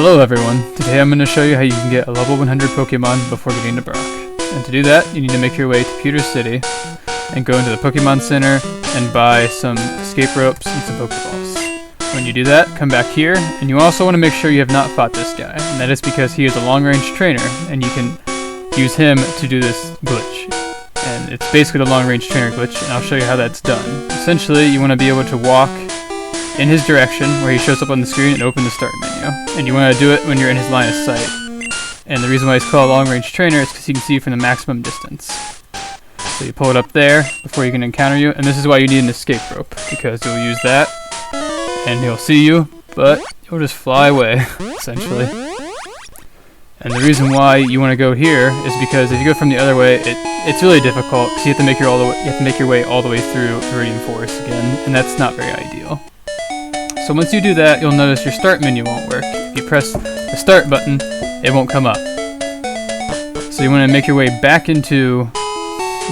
Hello everyone, today I'm going to show you how you can get a level 100 Pokemon before getting to Brock. And to do that, you need to make your way to Pewter City and go into the Pokemon Center and buy some escape ropes and some Pokeballs. When you do that, come back here, and you also want to make sure you have not fought this guy, and that is because he is a long-range trainer, and you can use him to do this glitch. And it's basically the long-range trainer glitch, and I'll show you how that's done. Essentially, you want to be able to walk in his direction, where he shows up on the screen, and open the start menu. And you want to do it when you're in his line of sight. And the reason why it's called long-range trainer is because he can see you from the maximum distance. So you pull it up there before he can encounter you, and this is why you need an escape rope, because you'll use that, and he'll see you, but he'll just fly away, essentially. And the reason why you want to go here is because if you go from the other way, it's really difficult, because you have to make your way all the way through Viridian Forest again, and that's not very ideal. So once you do that, you'll notice your start menu won't work. If you press the start button, it won't come up. So you want to make your way back into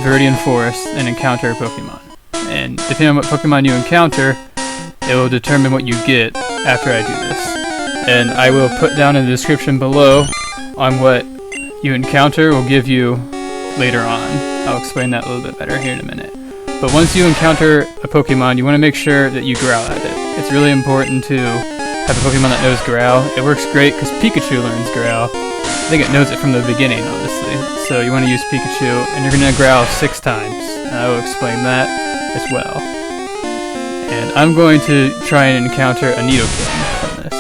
Viridian Forest and encounter a Pokemon. And depending on what Pokemon you encounter, it will determine what you get after I do this. And I will put down in the description below on what you encounter will give you later on. I'll explain that a little bit better here in a minute. But once you encounter a Pokemon, you want to make sure that you growl at it. It's really important to have a Pokemon that knows growl. It works great because Pikachu learns growl. I think it knows it from the beginning, honestly. So you want to use Pikachu, and you're going to growl 6 times. And I will explain that as well. And I'm going to try and encounter a Nidoking from this.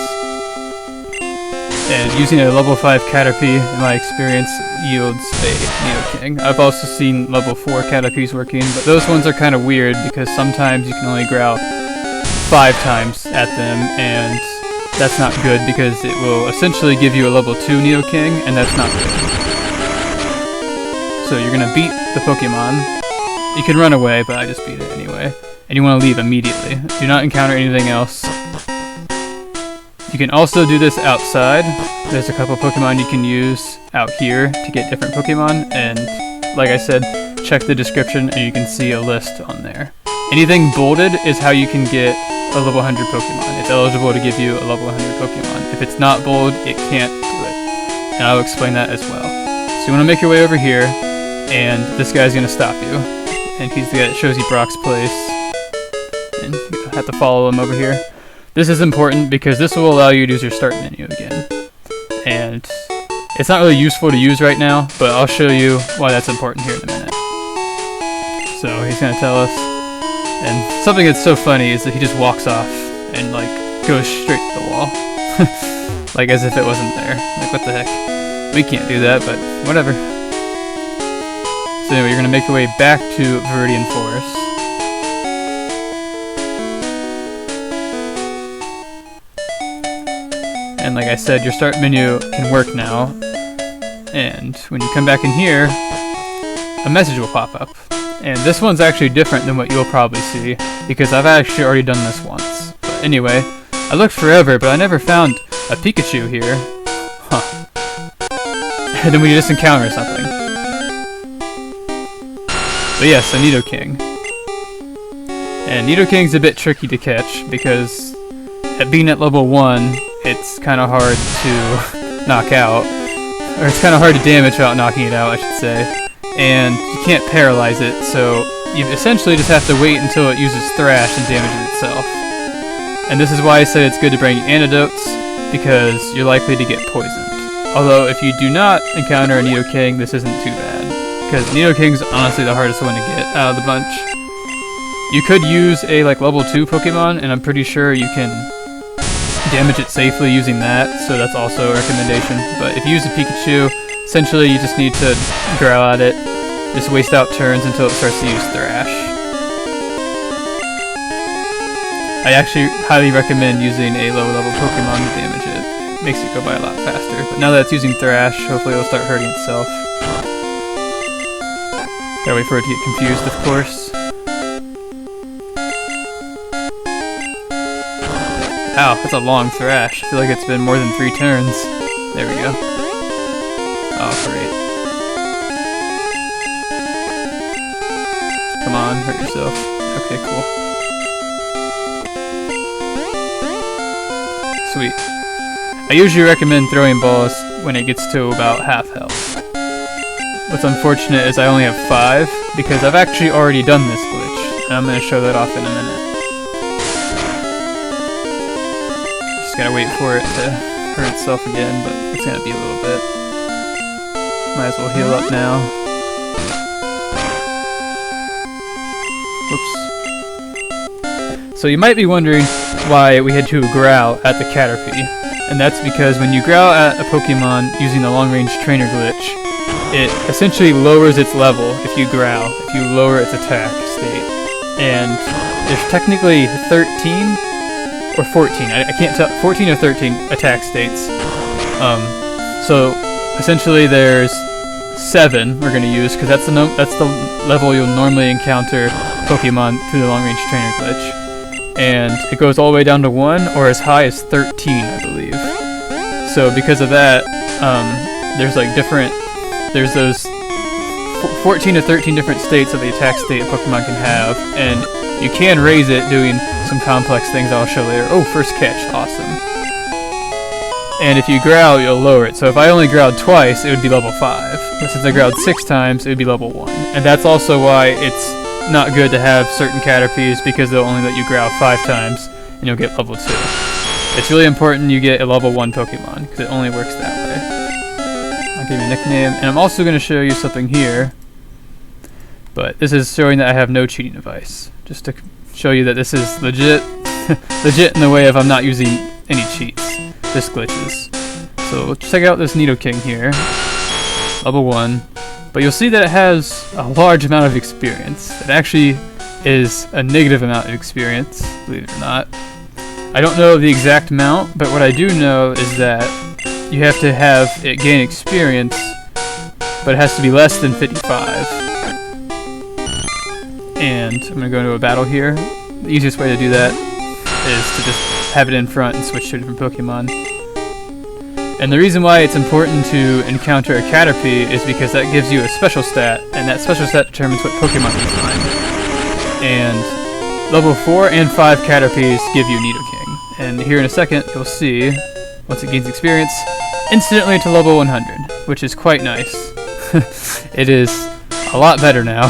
And using a level 5 Caterpie, in my experience, yields a Nidoking. I've also seen level 4 Caterpies working, but those ones are kind of weird because sometimes you can only growl 5 times at them, and that's not good because it will essentially give you a level 2 Nidoking, and that's not good. So you're going to beat the Pokemon. You can run away, but I just beat it anyway. And you want to leave immediately. Do not encounter anything else. You can also do this outside. There's a couple Pokemon you can use out here to get different Pokemon, and like I said, check the description and you can see a list on there. Anything bolded is how you can get a level 100 Pokemon. It's eligible to give you a level 100 Pokemon. If it's not bold, it can't do it. And I'll explain that as well. So you want to make your way over here, and this guy's going to stop you. And he's the guy that shows you Brock's place. And you have to follow him over here. This is important because this will allow you to use your start menu again. And it's not really useful to use right now, but I'll show you why that's important here in a minute. So he's going to tell us. And something that's so funny is that he just walks off and like goes straight to the wall. Like as if it wasn't there. Like what the heck. We can't do that, but whatever. So anyway, you're going to make your way back to Viridian Forest. And like I said, your start menu can work now. And when you come back in here, a message will pop up. And this one's actually different than what you'll probably see, because I've actually already done this once. But anyway, I looked forever, but I never found a Pikachu here. Huh. And then we just encounter something. But yes, a Nidoking. And Nidoking's a bit tricky to catch, because being at level 1, it's kind of hard to knock out. Or it's kind of hard to damage without knocking it out, I should say. And you can't paralyze it, so you essentially just have to wait until it uses Thrash and damages itself. And this is why I said it's good to bring antidotes, because you're likely to get poisoned. Although if you do not encounter a Nidoking, this isn't too bad, because Nidoking's honestly the hardest one to get out of the bunch. You could use a level 2 Pokemon, and I'm pretty sure you can damage it safely using that, so that's also a recommendation. But if you use a Pikachu, essentially you just need to growl at it, just waste out turns until it starts to use Thrash. I actually highly recommend using a low level Pokemon to damage it. It makes it go by a lot faster. But now that it's using Thrash, hopefully it'll start hurting itself. Gotta wait for it to get confused, of course. Wow, that's a long Thrash. I feel like it's been more than 3 turns. There we go. Oh, great. Come on, hurt yourself. Okay, cool. Sweet. I usually recommend throwing balls when it gets to about half health. What's unfortunate is I only have 5, because I've actually already done this glitch, and I'm going to show that off in a minute. Just gotta wait for it to hurt itself again, but it's going to be a little bit. Might as well heal up now. Whoops. So you might be wondering why we had to growl at the Caterpie, and that's because when you growl at a Pokemon using the long-range trainer glitch, it essentially lowers its level if you growl, if you lower its attack state. And there's technically 13 or 14, I can't tell, 14 or 13 attack states. So essentially there's 7 we're going to use, because that's the level you'll normally encounter Pokemon through the long-range trainer glitch. And it goes all the way down to 1, or as high as 13, I believe. So because of that, there's like there's those 14 to 13 different states of the attack state a Pokemon can have, and you can raise it doing some complex things I'll show later. Oh, first catch, awesome. And if you growl, you'll lower it. So if I only growled twice, it would be level 5. But since I growled 6 times, it would be level 1. And that's also why it's not good to have certain Caterpies, because they'll only let you growl 5 times, and you'll get level 2. It's really important you get a level 1 Pokemon, because it only works that way. I'll give you a nickname, and I'm also going to show you something here, but this is showing that I have no cheating device, just to show you that this is legit, legit in the way of I'm not using any cheats, just glitches. So let's check out this Nidoking here, level 1, but you'll see that it has a large amount of experience. It actually is a negative amount of experience, believe it or not. I don't know the exact amount, but what I do know is that you have to have it gain experience, but it has to be less than 55. And I'm going to go into a battle here. The easiest way to do that is to just have it in front and switch to a different Pokemon. And the reason why it's important to encounter a Caterpie is because that gives you a special stat, and that special stat determines what Pokemon you find. And level 4 and 5 Caterpies give you Nidoking. And here in a second, you'll see, once it gains experience, instantly to level 100, which is quite nice. It is a lot better now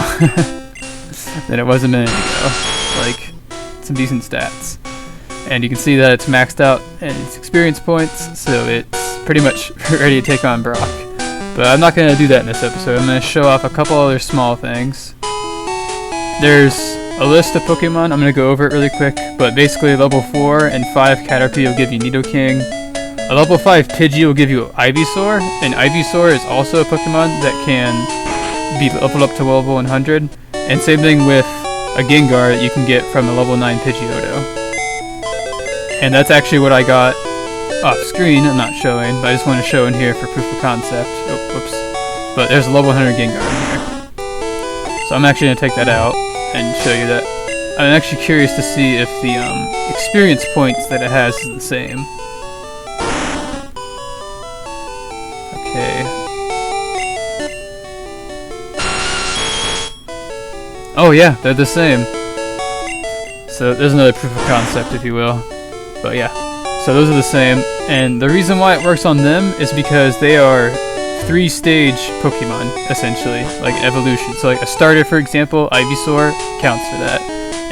than it was a minute ago. Like, some decent stats. And you can see that it's maxed out in its experience points, so it's pretty much ready to take on Brock. But I'm not going to do that in this episode. I'm going to show off a couple other small things. There's a list of Pokemon. I'm going to go over it really quick, but basically level 4 and 5 Caterpie will give you Nidoking. A level 5 Pidgey will give you Ivysaur, and Ivysaur is also a Pokemon that can be leveled up to level 100. And same thing with a Gengar that you can get from a level 9 Pidgeotto. And that's actually what I got off screen, I'm not showing, but I just want to show in here for proof of concept. Oh, whoops. But there's a level 100 Gengar in here. So I'm actually going to take that out and show you that. I'm actually curious to see if the experience points that it has is the same. Okay. Oh yeah, they're the same. So there's another proof of concept, if you will. But yeah, so those are the same. And the reason why it works on them is because they are 3-stage Pokemon, essentially, like evolution. So like a starter, for example, Ivysaur counts for that.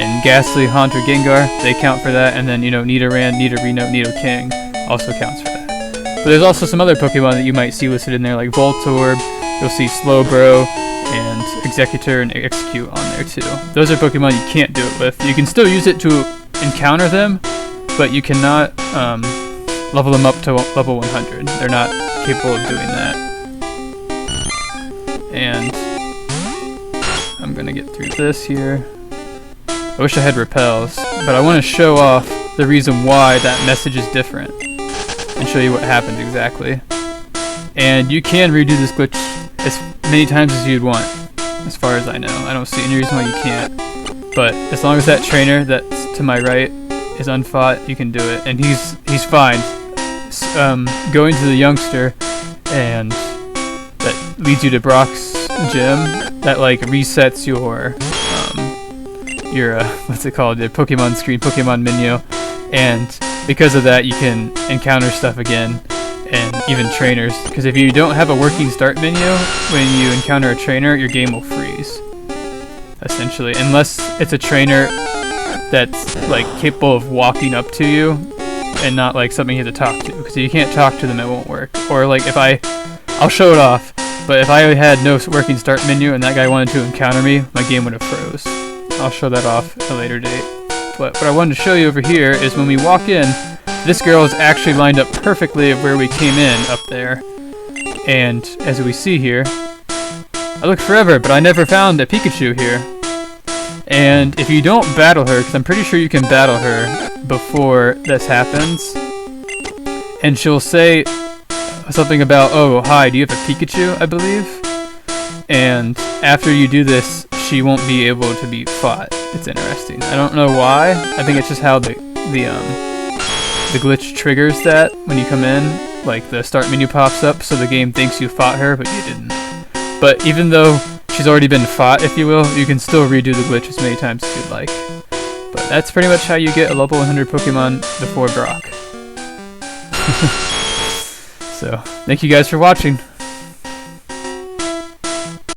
And Ghastly, Haunter, Gengar, they count for that. And then, you know, Nidoran, Nidorino, Nidoking also counts for that. But there's also some other Pokemon that you might see listed in there, like Voltorb. You'll see Slowbro and Exeggutor and Exeggcute on there too. Those are Pokemon you can't do it with. You can still use it to encounter them, but you cannot level them up to level 100. They're not capable of doing that. And I'm going to get through this here. I wish I had repels, but I want to show off the reason why that message is different and show you what happens exactly. And you can redo this glitch as many times as you'd want, as far as I know. I don't see any reason why you can't. But as long as that trainer that's to my right is unfought, you can do it. And he's fine. Going to the youngster, and that leads you to Brock's gym, that like resets your what's it called, the Pokemon screen, Pokemon menu, and because of that, you can encounter stuff again, and even trainers. Because if you don't have a working start menu, when you encounter a trainer, your game will freeze, essentially, unless it's a trainer that's like capable of walking up to you and not like something you have to talk to. Because if you can't talk to them, it won't work. Or like if I'll show it off, but if I had no working start menu and that guy wanted to encounter me, my game would have froze. I'll show that off at a later date. But what I wanted to show you over here is when we walk in, this girl is actually lined up perfectly of where we came in up there. And as we see here, I looked forever, but I never found a Pikachu here. And if you don't battle her, because I'm pretty sure you can battle her before this happens, and she'll say something about, oh, hi, do you have a Pikachu, I believe? And after you do this, she won't be able to be fought. It's interesting. I don't know why. I think it's just how the glitch triggers that when you come in. Like, the start menu pops up, so the game thinks you fought her, but you didn't. But even though she's already been fought, if you will, you can still redo the glitch as many times as you'd like. But that's pretty much how you get a level 100 Pokemon before Brock. So, thank you guys for watching.